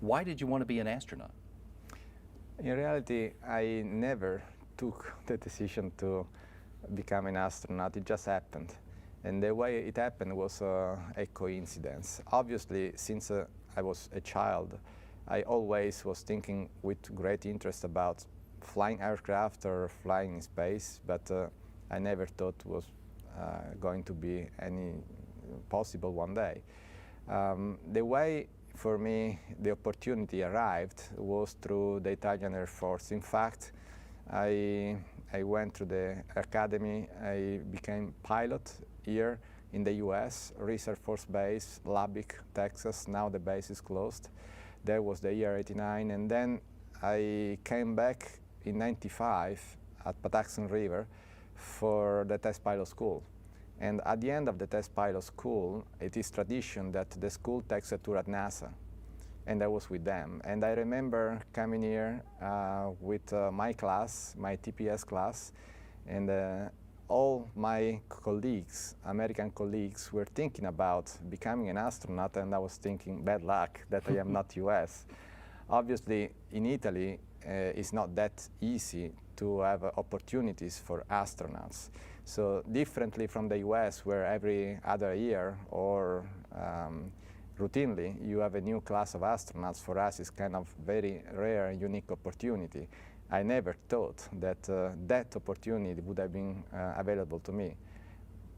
Why did you want to be an astronaut? In reality, I never took the decision to become an astronaut. It just happened. And the way it happened was a coincidence. Obviously, since I was a child, I always was thinking with great interest about flying aircraft or flying in space, but I never thought it was going to be any possible one day. The way for me the opportunity arrived was through the Italian Air Force. In fact, I went to the academy. I became pilot here in the US, Reese Air Force Base, Lubbock, Texas. Now the base is closed. That was the year '89, and then I came back in '95 at Patuxent River for the test pilot school. And at the end of the test pilot school, it is tradition that the school takes a tour at NASA. And I was with them. And I remember coming here with my class, my TPS class, and all my colleagues, American colleagues, were thinking about becoming an astronaut, and I was thinking, bad luck that I am not US. Obviously, in Italy, it's not that easy to have opportunities for astronauts. So differently from the US, where every other year or routinely you have a new class of astronauts, for us it's kind of very rare, unique opportunity. I never thought that that opportunity would have been available to me.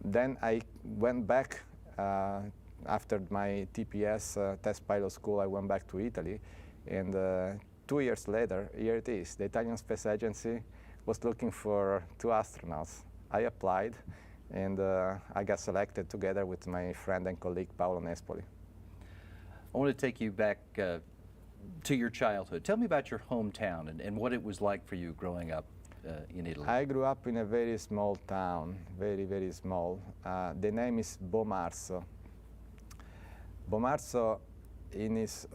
Then I went back after my TPS test pilot school. I went back to Italy, and 2 years later, here it is. The Italian Space Agency was looking for 2 astronauts. I applied, and I got selected together with my friend and colleague Paolo Nespoli. I want to take you back to your childhood. Tell me about your hometown and what it was like for you growing up in Italy. I grew up in a very small town, very, very small. The name is Bomarzo. Bomarzo, in its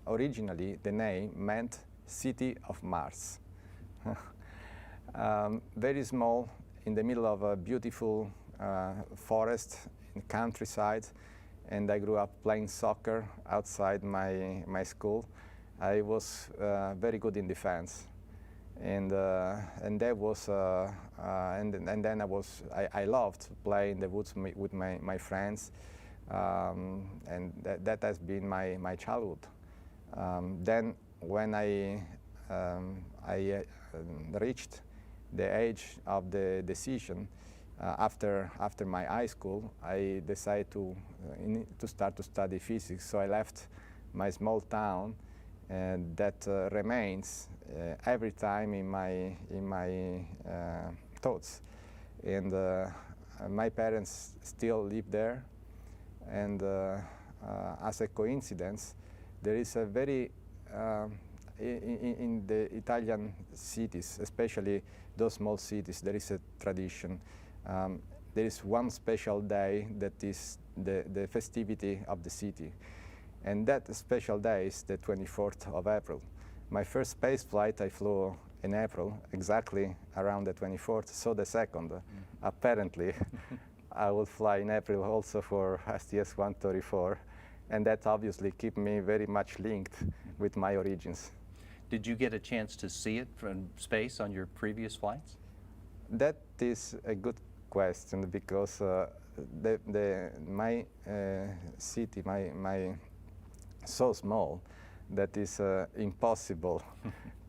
originally, the name meant City of Mars. Very small, in the middle of a beautiful forest in countryside, and I grew up playing soccer outside my school. I was very good in defense, and that was and then I loved playing in the woods with my friends, and that has been my childhood. Then when I reached the age of the decision, after my high school, I decided to start to study physics. So I left my small town, and that remains every time in my thoughts. And my parents still live there, and as a coincidence, there is a very in the Italian cities, especially those small cities, there is a tradition. There is one special day that is the festivity of the city. And that special day is the 24th of April. My first space flight I flew in April, exactly around the 24th, so the second. Apparently, I will fly in April also for STS-134, and that obviously keeps me very much linked with my origins. Did you get a chance to see it from space on your previous flights? That is a good question, because my city, my so small that is impossible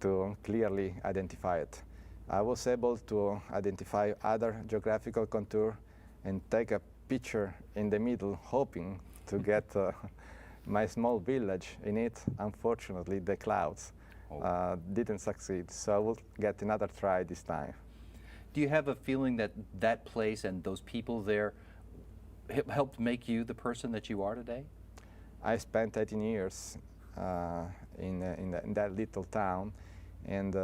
to clearly identify it. I was able to identify other geographical contour and take a picture in the middle, hoping to get my small village in it. Unfortunately, the clouds didn't succeed, so I will get another try this time. Do you have a feeling that that place and those people there helped make you the person that you are today? I spent 18 years in that little town, and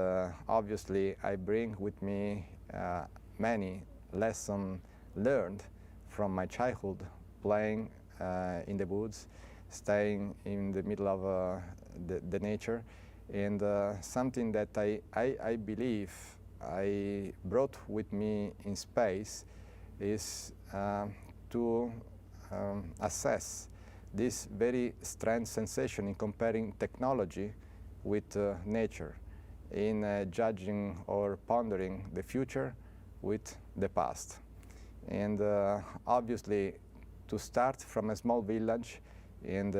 obviously I bring with me many lessons learned from my childhood, playing in the woods, staying in the middle of the nature, and something that I believe I brought with me in space is to assess this very strange sensation in comparing technology with nature, in judging or pondering the future with the past. And obviously, to start from a small village and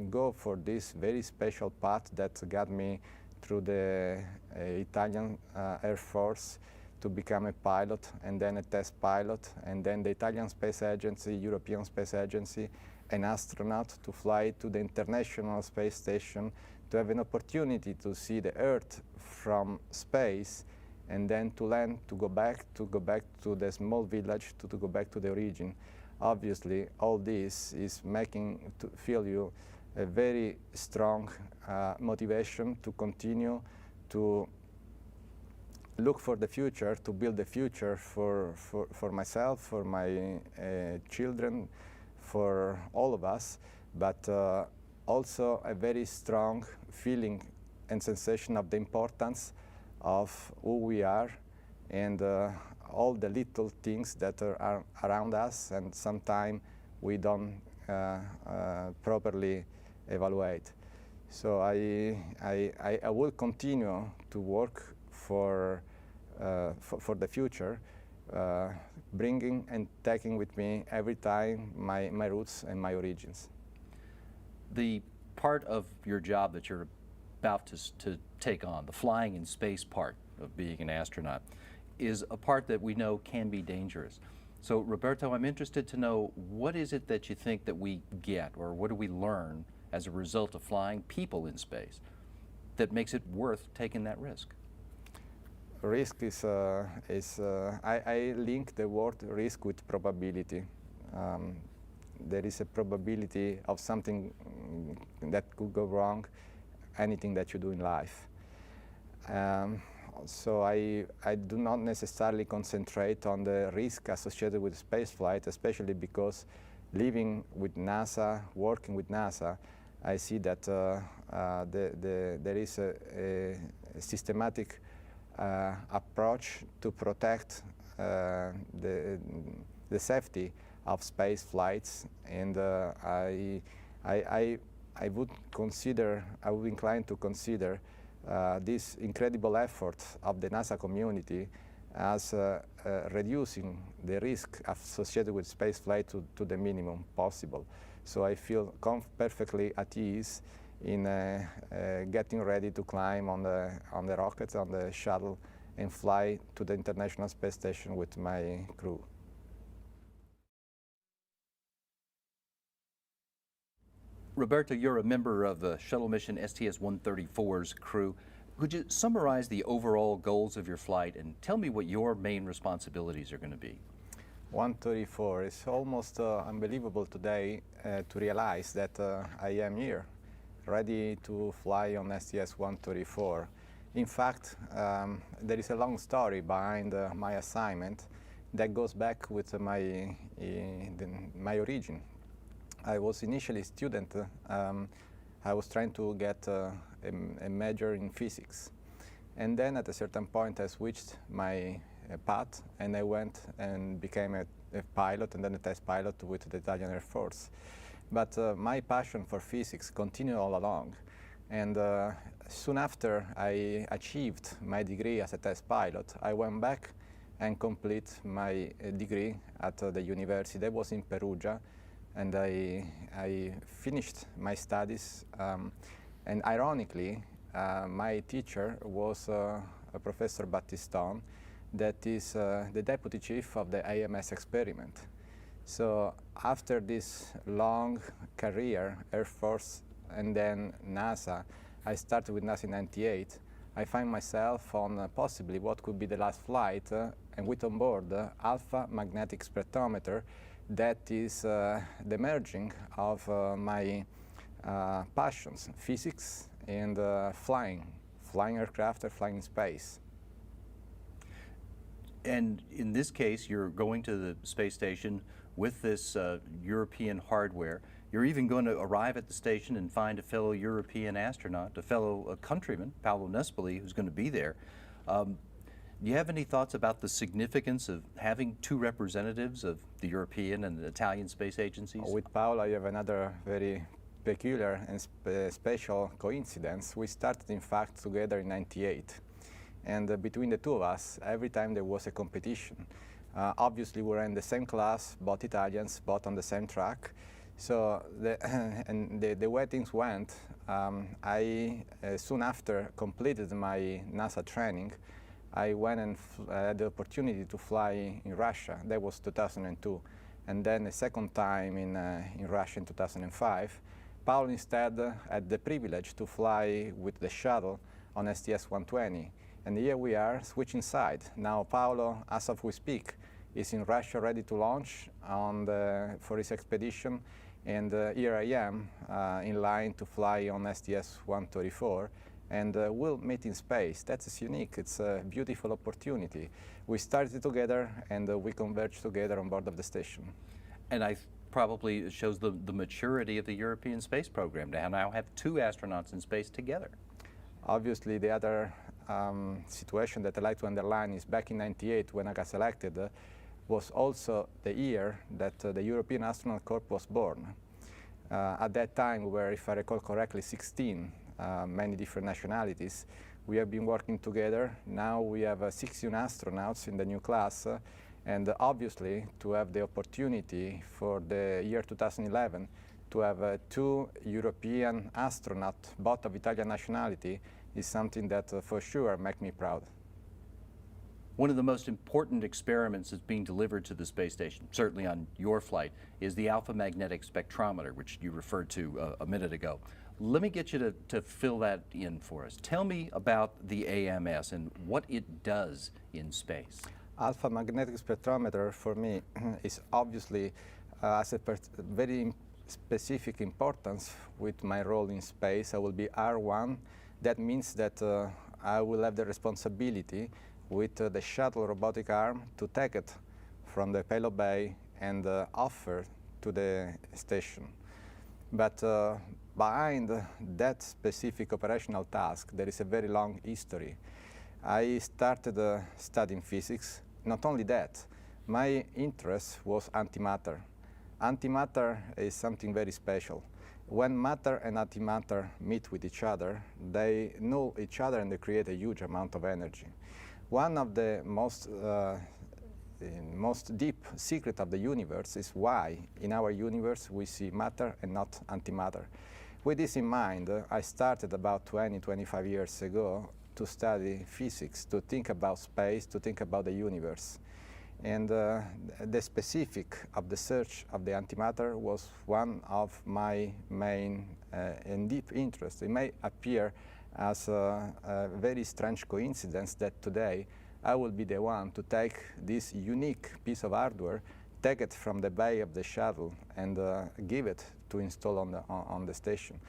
go for this very special path that got me through the Italian Air Force to become a pilot, and then a test pilot, and then the Italian Space Agency, European Space Agency, an astronaut to fly to the International Space Station, to have an opportunity to see the Earth from space, and then to land, to go back to the small village, to go back to the origin. Obviously, all this is making to feel you a very strong motivation to continue to look for the future, to build the future for myself, for my children, for all of us, but also a very strong feeling and sensation of the importance of who we are and all the little things that are around us, and sometimes we don't properly evaluate. So I will continue to work for the future, bringing and taking with me every time my roots and my origins. The part of your job that you're about to take on, the flying in space part of being an astronaut, is a part that we know can be dangerous. So Roberto, I'm interested to know, what is it that you think that we get, or what do we learn as a result of flying people in space that makes it worth taking that risk? Risk is I link the word risk with probability. There is a probability of something that could go wrong, anything that you do in life. So I do not necessarily concentrate on the risk associated with spaceflight, especially because living with NASA, working with NASA, I see that there is a systematic approach to protect the safety of space flights, and I would incline to consider this incredible effort of the NASA community as reducing the risk associated with spaceflight to the minimum possible. So I feel perfectly at ease in getting ready to climb on the rockets, on the shuttle, and fly to the International Space Station with my crew. Roberto, you're a member of the shuttle mission STS-134's crew. Could you summarize the overall goals of your flight and tell me what your main responsibilities are going to be? 134 is almost unbelievable today to realize that I am here, ready to fly on STS-134. In fact, there is a long story behind my assignment that goes back with my origin. I was initially a student. I was trying to get a major in physics. And then at a certain point I switched my path, and I went and became a pilot, and then a test pilot with the Italian Air Force. But my passion for physics continued all along. And soon after I achieved my degree as a test pilot, I went back and complete my degree at the university. That was in Perugia. And I finished my studies, and ironically, my teacher was Professor Battistone, that is the deputy chief of the AMS experiment. So after this long career, Air Force and then NASA, I started with NASA in '98. I find myself on possibly what could be the last flight, and with on board alpha magnetic spectrometer. That is the merging of my passions, physics and flying aircraft or flying in space. And in this case, you're going to the space station with this European hardware. You're even going to arrive at the station and find a fellow European astronaut, a fellow countryman, Paolo Nespoli, who's going to be there. Do you have any thoughts about the significance of having two representatives of the European and the Italian space agencies? With Paolo, I have another very peculiar and special coincidence. We started, in fact, together in '98. And between the two of us, every time there was a competition, obviously we were in the same class, both Italians, both on the same track. So the way things went, I soon after completed my NASA training. I went and had the opportunity to fly in Russia. That was 2002. And then a second time in Russia in 2005. Paolo instead had the privilege to fly with the shuttle on STS-120. And here we are switching side. Now Paolo, as of we speak, is in Russia ready to launch for his expedition. And here I am in line to fly on STS-134. And we'll meet in space. That's unique. It's a beautiful opportunity. We started together and we converged together on board of the station. And probably it shows the maturity of the European space program to now have two astronauts in space together. Obviously, the other situation that I like to underline is back in '98 when I got selected was also the year that the European Astronaut Corps was born. At that time, we were, if I recall correctly, 16, many different nationalities. We have been working together. Now we have 16 astronauts in the new class. And obviously, to have the opportunity for the year 2011 to have two European astronauts, both of Italian nationality, is something that for sure makes me proud. One of the most important experiments that's being delivered to the space station, certainly on your flight, is the alpha magnetic spectrometer, which you referred to a minute ago. Let me get you to fill that in for us. Tell me about the AMS and what it does in space. Alpha magnetic spectrometer for me is obviously has a very specific importance with my role in space. I will be R1. That means that I will have the responsibility with the shuttle robotic arm to take it from the payload bay and offer to the station. But behind that specific operational task, there is a very long history. I started studying physics. Not only that, my interest was antimatter. Antimatter is something very special. When matter and antimatter meet with each other, they null each other and they create a huge amount of energy. One of the most deep secret of the universe is why in our universe we see matter and not antimatter. With this in mind, I started about 25 years ago to study physics, to think about space, to think about the universe. And the specific of the search of the antimatter was one of my main and deep interests. It may appear as a very strange coincidence that today I will be the one to take this unique piece of hardware, take it from the bay of the shuttle and give it to install on the station.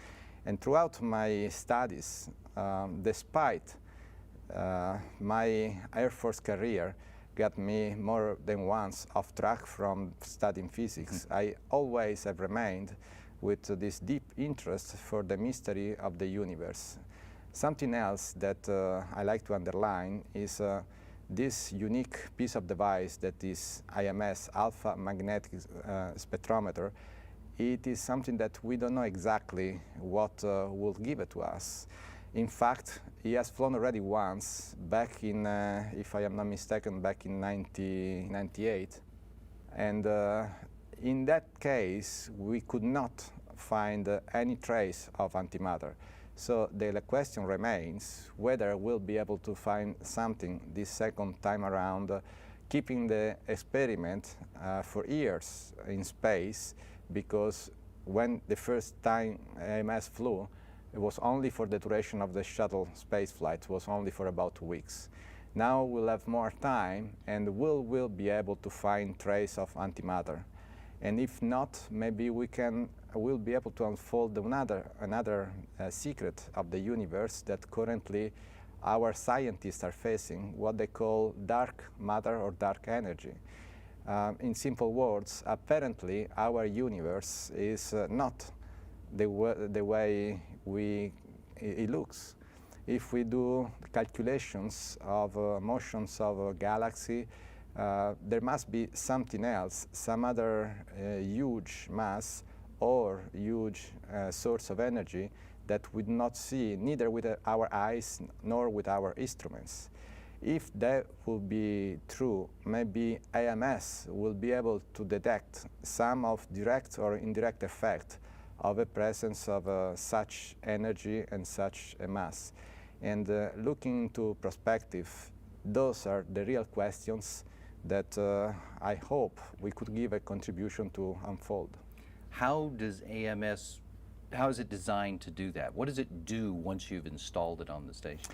And throughout my studies, despite my Air Force career got me more than once off track from studying physics, I always have remained with this deep interest for the mystery of the universe. Something else that I like to underline is this unique piece of device that is AMS, alpha magnetic spectrometer. It is something that we don't know exactly what will give it to us. In fact, he has flown already once, back in, if I am not mistaken, back in 1998. And in that case, we could not find any trace of antimatter. So the question remains whether we'll be able to find something this second time around, keeping the experiment for years in space, because when the first time AMS flew, it was only for the duration of the shuttle space flight. It was only for about 2 weeks. Now we'll have more time and we'll be able to find trace of antimatter. And if not, maybe we'll be able to unfold another secret of the universe that currently our scientists are facing, what they call dark matter or dark energy. In simple words, apparently our universe is not the way it looks. if we do calculations of motions of a galaxy, there must be something else, some other huge mass or huge source of energy that we do not see neither with our eyes nor with our instruments. If that will be true, maybe AMS will be able to detect some of direct or indirect effect of the presence of such energy and such a mass. And looking into perspective, those are the real questions that I hope we could give a contribution to unfold. How does AMS, how is it designed to do that? What does it do once you've installed it on the station?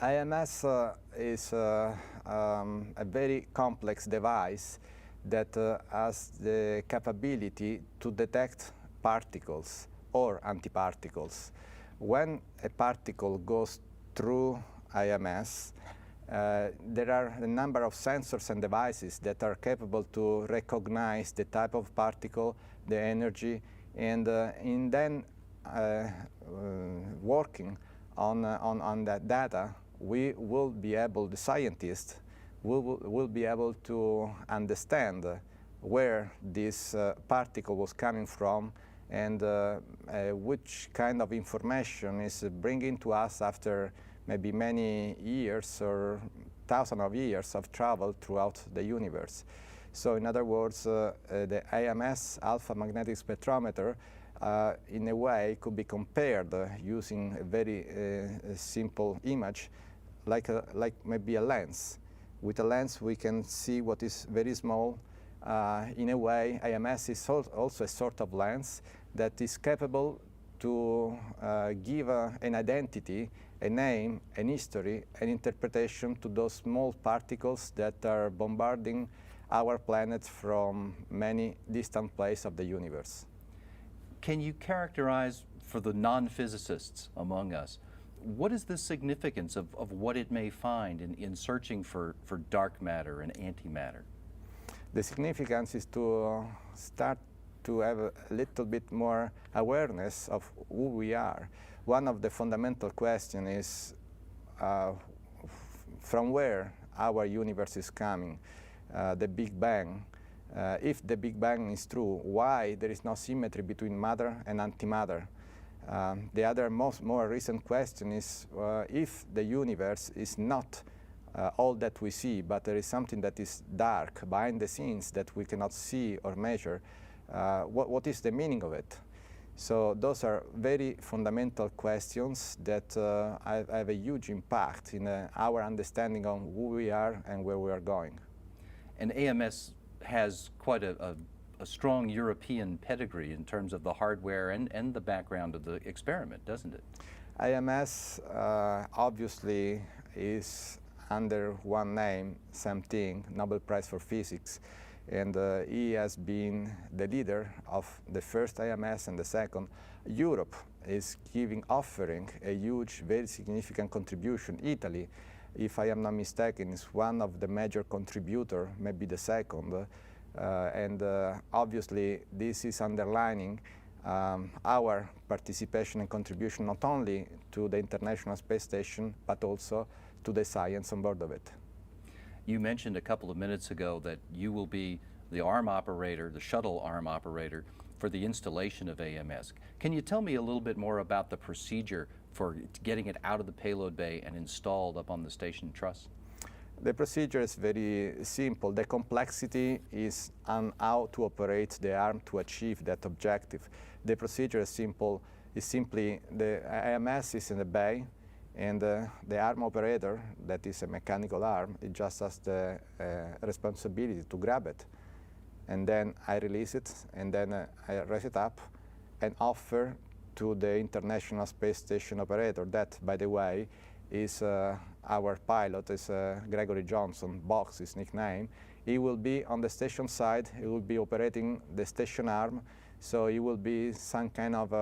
AMS is a very complex device that has the capability to detect particles or antiparticles. When a particle goes through AMS, there are a number of sensors and devices that are capable to recognize the type of particle, the energy, and in then working on that data, we will be able, the scientists will be able to understand where this particle was coming from and which kind of information is bringing to us after maybe many years or thousands of years of travel throughout the universe. So in other words, the AMS alpha magnetic spectrometer in a way could be compared using a very simple image like maybe a lens. With a lens we can see what is very small. In a way, AMS is also a sort of lens that is capable to give an identity, a name, an history, an interpretation to those small particles that are bombarding our planet from many distant places of the universe. Can you characterize for the non-physicists among us, what is the significance of what it may find in searching for dark matter and antimatter? The significance is to start to have a little bit more awareness of who we are. One of the fundamental questions is from where our universe is coming, the Big Bang. If the Big Bang is true, why there is no symmetry between matter and antimatter? The other more recent question is if the universe is not all that we see, but there is something that is dark behind the scenes that we cannot see or measure, what is the meaning of it? So those are very fundamental questions that have a huge impact in our understanding of who we are and where we are going. And AMS has quite a strong European pedigree in terms of the hardware and the background of the experiment, doesn't it? AMS obviously is under one name, same thing, Nobel Prize for Physics. And he has been the leader of the first AMS and the second. Europe is offering a huge, very significant contribution. Italy, if I am not mistaken, is one of the major contributors, maybe the second. And obviously this is underlining our participation and contribution not only to the International Space Station, but also to the science on board of it. You mentioned a couple of minutes ago that you will be the arm operator, the shuttle arm operator, for the installation of AMS. Can you tell me a little bit more about the procedure for getting it out of the payload bay and installed up on the station truss? The procedure is very simple. The complexity is on how to operate the arm to achieve that objective. The procedure is simple. Is simply the AMS is in the bay, and the arm operator, that is a mechanical arm, it just has the responsibility to grab it. And then I release it, and then I raise it up and offer to the International Space Station operator. That, by the way, is our pilot, is Gregory Johnson, Box, his nickname. He will be on the station side, he will be operating the station arm, so he will be some kind of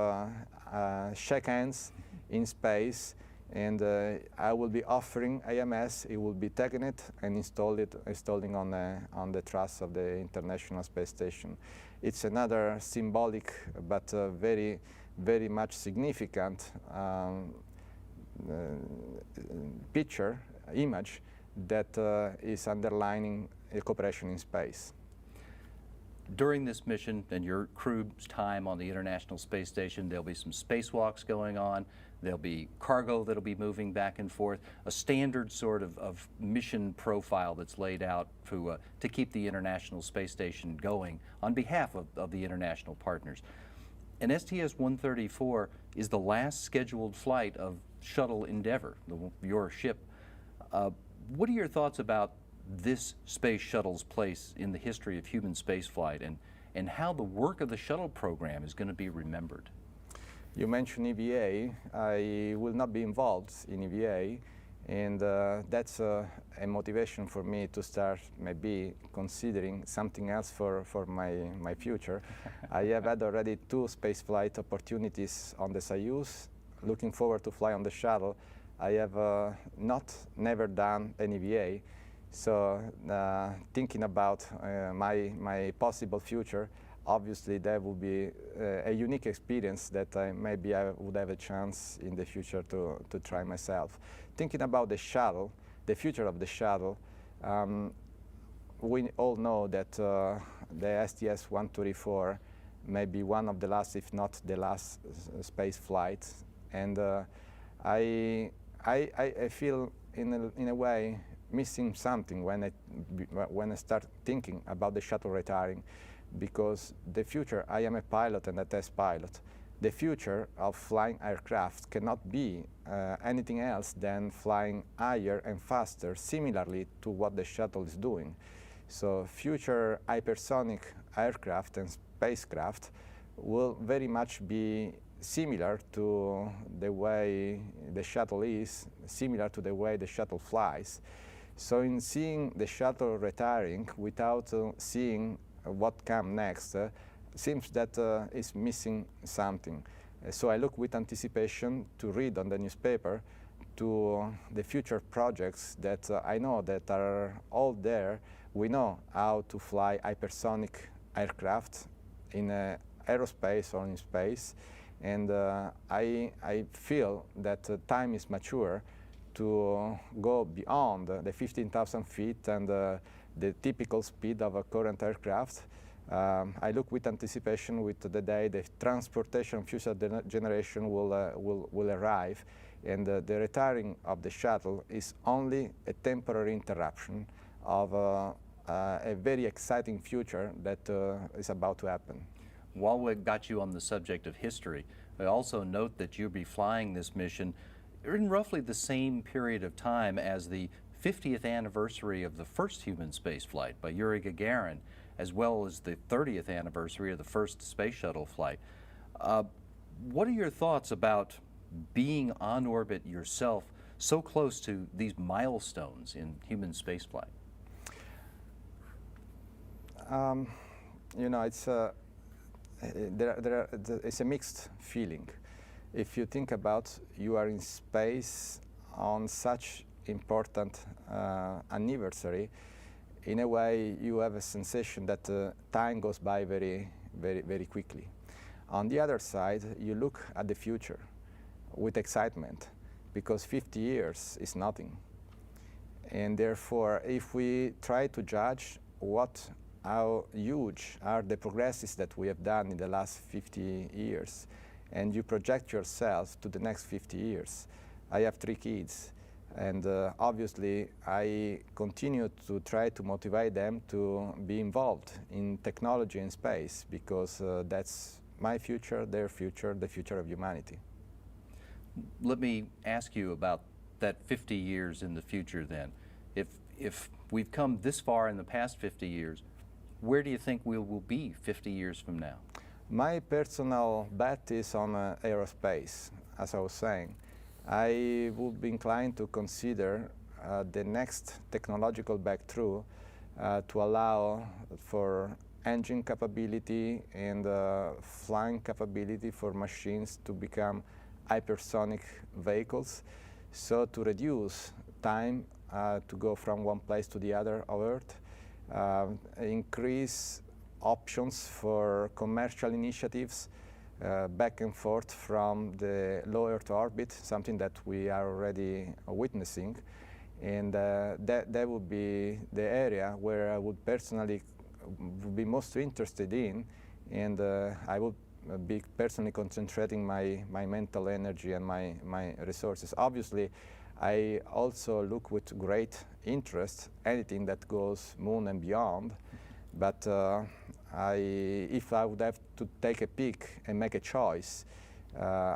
shake hands in space, and I will be offering AMS, he will be taking it and installing on the truss of the International Space Station. It's another symbolic but very, very much significant picture, image that is underlining a cooperation in space. During this mission and your crew's time on the International Space Station, there'll be some spacewalks going on, there'll be cargo that'll be moving back and forth, a standard sort of mission profile that's laid out to keep the International Space Station going on behalf of the international partners. And STS-134 is the last scheduled flight of shuttle Endeavour, your ship. What are your thoughts about this space shuttle's place in the history of human spaceflight and how the work of the shuttle program is going to be remembered? You mentioned EVA. I will not be involved in EVA, and that's a motivation for me to start maybe considering something else for my future. I have had already 2 spaceflight opportunities on the Soyuz, looking forward to fly on the shuttle. I have never done an EVA, so thinking about my possible future, obviously that would be a unique experience that maybe I would have a chance in the future to try myself. Thinking about the shuttle, the future of the shuttle, we all know that the STS-134 may be one of the last, if not the last, space flight, and I feel in a way missing something when I start thinking about the shuttle retiring, because the future, I am a pilot and a test pilot, the future of flying aircraft cannot be anything else than flying higher and faster, similarly to what the shuttle is doing. So future hypersonic aircraft and spacecraft will very much be similar to the way the shuttle is, similar to the way the shuttle flies. So in seeing the shuttle retiring without seeing what comes next, seems that is missing something. So I look with anticipation to read on the newspaper to the future projects that I know that are all there. We know how to fly hypersonic aircraft in aerospace or in space, and I feel that time is mature to go beyond the 15,000 feet and the typical speed of a current aircraft. I look with anticipation with the day the transportation future generation will arrive, and the retiring of the shuttle is only a temporary interruption of a very exciting future that is about to happen. While we got you on the subject of history, I also note that you'll be flying this mission in roughly the same period of time as the 50th anniversary of the first human space flight by Yuri Gagarin, as well as the 30th anniversary of the first space shuttle flight. What are your thoughts about being on orbit yourself so close to these milestones in human spaceflight? You know, it's a mixed feeling. If you think about you are in space on such important anniversary, in a way you have a sensation that time goes by very, very, very quickly. On the other side, you look at the future with excitement, because 50 years is nothing. And therefore, if we try to judge how huge are the progresses that we have done in the last 50 years, and you project yourself to the next 50 years. I have 3 kids, and obviously I continue to try to motivate them to be involved in technology and space, because that's my future, their future, the future of humanity. Let me ask you about that 50 years in the future then. If we've come this far in the past 50 years, where do you think we will be 50 years from now? My personal bet is on aerospace, as I was saying. I would be inclined to consider the next technological breakthrough to allow for engine capability and flying capability for machines to become hypersonic vehicles, so to reduce time to go from one place to the other of Earth, increase options for commercial initiatives, back and forth from the low Earth orbit, something that we are already witnessing. And that would be the area where I would personally be most interested in, and I would be personally concentrating my mental energy and my resources. Obviously, I also look with great interest anything that goes moon and beyond, but if I would have to take a pick and make a choice,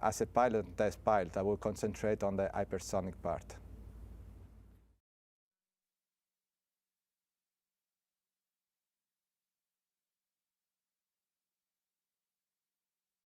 as a pilot and test pilot, I would concentrate on the hypersonic part.